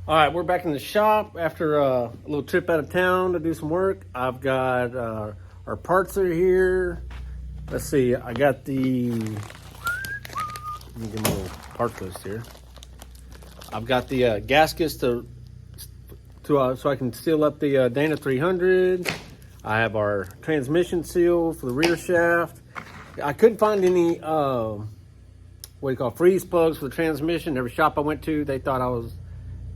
All right, we're back in the shop after a little trip out of town to do some work. I've got our parts are here. Let's see, I got the, let me get my little part list here. I've got the gaskets to so I can seal up the Dana 300. I have our transmission seal for the rear shaft. I couldn't find any what do you call freeze plugs for the transmission. Every shop I went to, they thought I was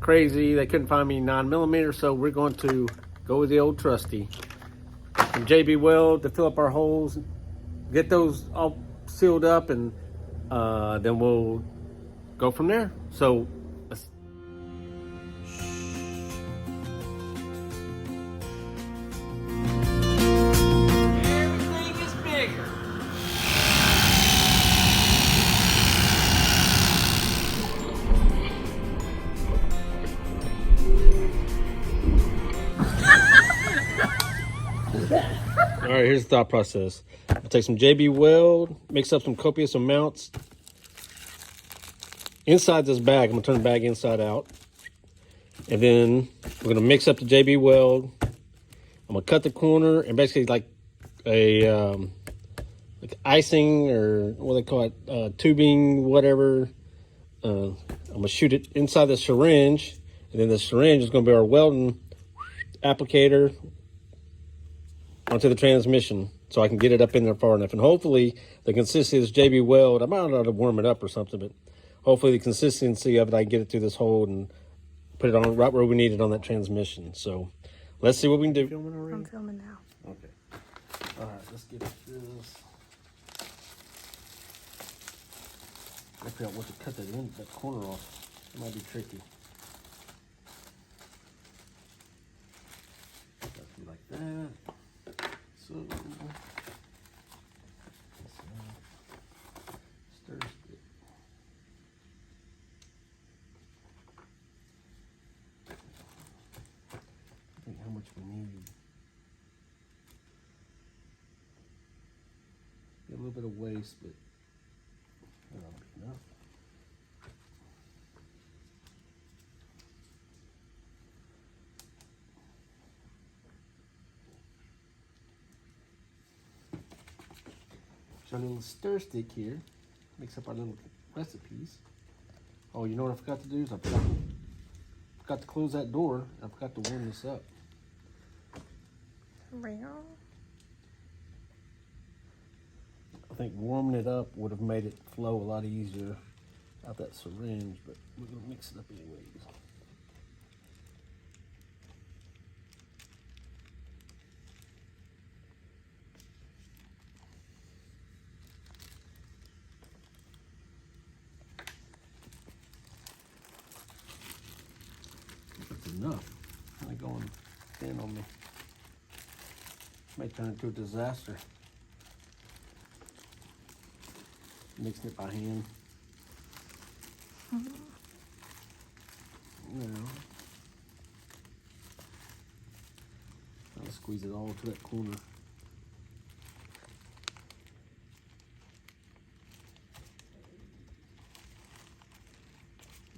crazy. They couldn't find me 9mm, so we're going to go with the old trusty. Some JB Weld to fill up our holes, get those all sealed up, and then we'll go from there. So let's. Everything is bigger. All right, here's the thought process. I'll take some JB Weld, mix up some copious amounts. Inside this bag, I'm gonna turn the bag inside out. And then we're gonna mix up the JB Weld. I'm gonna cut the corner and basically like a like icing or what they call it, tubing, whatever. I'm gonna shoot it inside the syringe, and then the syringe is gonna be our welding applicator onto the transmission, so I can get it up in there far enough. And hopefully the consistency of this JB Weld, I might not have to warm it up or something, but hopefully the consistency of it, I can get it through this hole and put it on right where we need it on that transmission. So let's see what we can do. Filming already? I'm filming now. Okay. All right, let's get this. I figure out what to cut that corner off. It might be tricky. Like that. So, stir stick. I think how much we need. A little bit of waste, but that'll be enough. So a little stir stick here, mix up our little recipes. Oh, you know what I forgot to do is I forgot to close that door. I forgot to warm this up. Real? I think warming it up would have made it flow a lot easier out that syringe, but we're gonna mix it up anyways. Enough. Kind of going thin on me. May turn into a disaster. Mixing it by hand. I'll squeeze it all to that corner.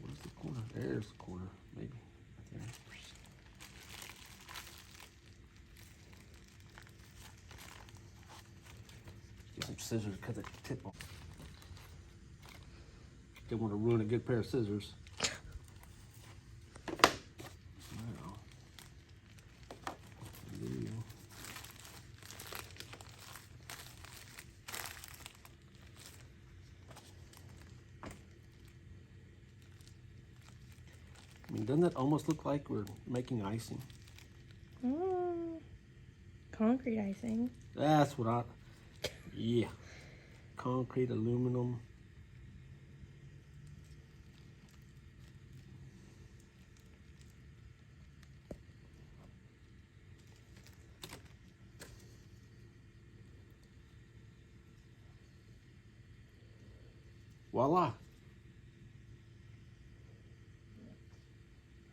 Where's the corner? There's the corner, maybe. Right there. Get some scissors to cut the tip off. Don't want to ruin a good pair of scissors. Wow. I mean, doesn't that almost look like we're making icing? Concrete icing. That's what I, yeah. Concrete, aluminum. Voila.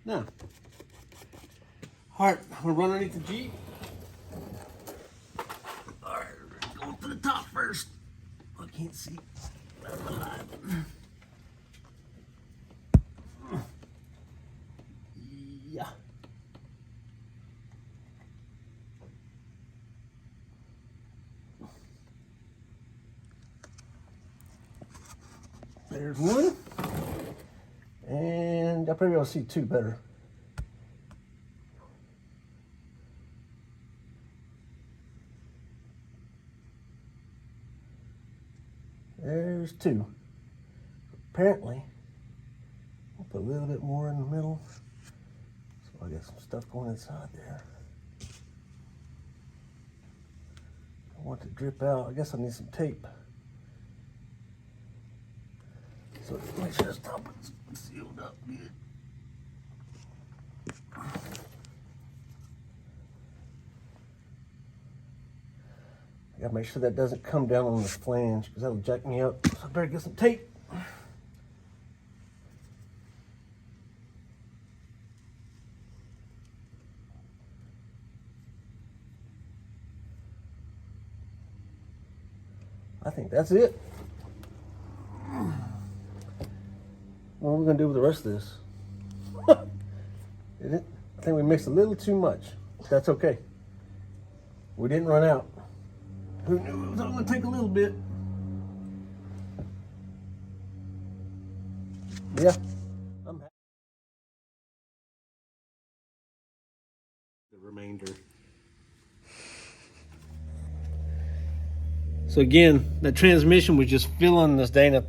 Now, all right, we're running underneath the Jeep. All right, we're going to the top first. I can't see. There's one. And I'll probably be able to see two better. There's two. Apparently, I'll put a little bit more in the middle. So I got some stuff going inside there. I want to drip out. I guess I need some tape. So make sure this top is sealed up good. I gotta make sure that doesn't come down on the flange because that'll jack me up. So I better get some tape. I think that's it. What are we gonna do with the rest of this? Is it? I think we mixed a little too much. That's okay. We didn't run out. Who knew it was only gonna take a little bit? Yeah, I'm happy. The remainder. So again, the transmission was just filling this Dana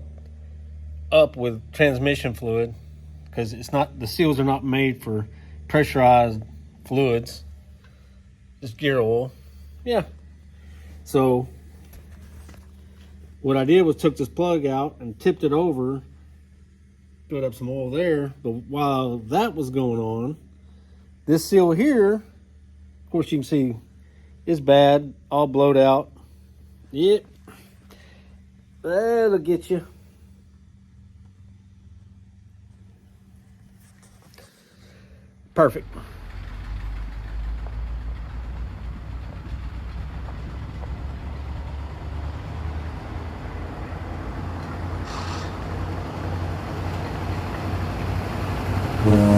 up with transmission fluid because it's not, the seals are not made for pressurized fluids, just gear oil. Yeah. So what I did was took this plug out and tipped it over, put up some oil there. But while that was going on, this seal here, of course you can see, is bad, all blowed out. Yep, that'll get you. Perfect. Yeah.